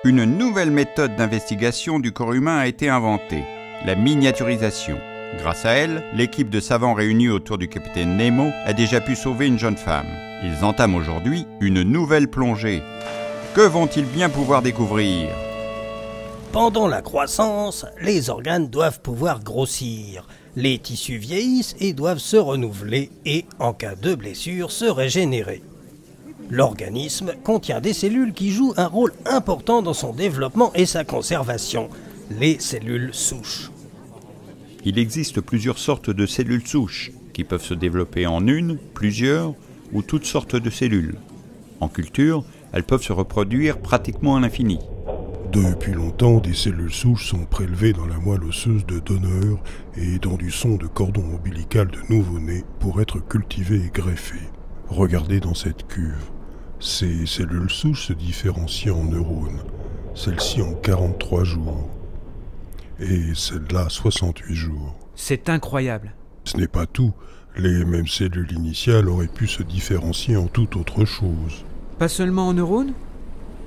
Une nouvelle méthode d'investigation du corps humain a été inventée, la miniaturisation. Grâce à elle, l'équipe de savants réunis autour du capitaine Nemo a déjà pu sauver une jeune femme. Ils entament aujourd'hui une nouvelle plongée. Que vont-ils bien pouvoir découvrir? Pendant la croissance, les organes doivent pouvoir grossir. Les tissus vieillissent et doivent se renouveler et, en cas de blessure, se régénérer. L'organisme contient des cellules qui jouent un rôle important dans son développement et sa conservation, les cellules souches. Il existe plusieurs sortes de cellules souches qui peuvent se développer en une, plusieurs ou toutes sortes de cellules. En culture, elles peuvent se reproduire pratiquement à l'infini. Depuis longtemps, des cellules souches sont prélevées dans la moelle osseuse de donneurs et dans du son de cordon ombilical de nouveau-né pour être cultivées et greffées. Regardez dans cette cuve. Ces cellules souches se différencient en neurones, celles-ci en 43 jours, et celle-là 68 jours. C'est incroyable. Ce n'est pas tout, les mêmes cellules initiales auraient pu se différencier en toute autre chose. Pas seulement en neurones?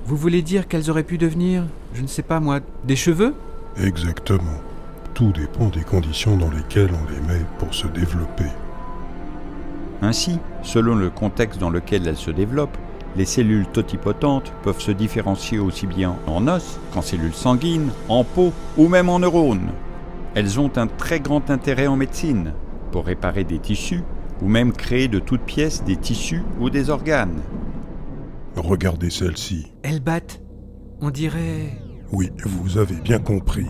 Vous voulez dire qu'elles auraient pu devenir, je ne sais pas moi, des cheveux? Exactement. Tout dépend des conditions dans lesquelles on les met pour se développer. Ainsi, selon le contexte dans lequel elles se développent, les cellules totipotentes peuvent se différencier aussi bien en os qu'en cellules sanguines, en peau ou même en neurones. Elles ont un très grand intérêt en médecine, pour réparer des tissus ou même créer de toutes pièces des tissus ou des organes. Regardez celle-ci. Elles battent. On dirait... Oui, vous avez bien compris.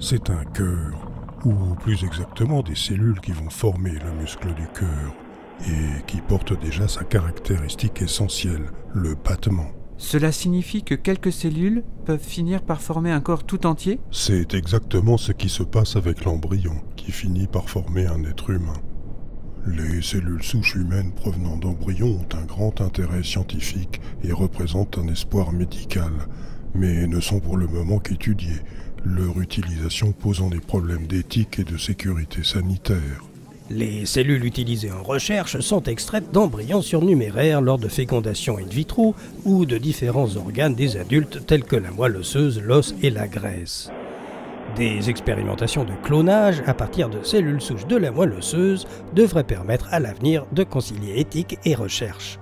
C'est un cœur, ou plus exactement des cellules qui vont former le muscle du cœur, et qui portent déjà sa caractéristique essentielle, le battement. Cela signifie que quelques cellules peuvent finir par former un corps tout entier? C'est exactement ce qui se passe avec l'embryon, qui finit par former un être humain. Les cellules souches humaines provenant d'embryons ont un grand intérêt scientifique et représentent un espoir médical, mais ne sont pour le moment qu'étudiées, leur utilisation posant des problèmes d'éthique et de sécurité sanitaire. Les cellules utilisées en recherche sont extraites d'embryons surnuméraires lors de fécondation in vitro ou de différents organes des adultes tels que la moelle osseuse, l'os et la graisse. Des expérimentations de clonage à partir de cellules souches de la moelle osseuse devraient permettre à l'avenir de concilier éthique et recherche.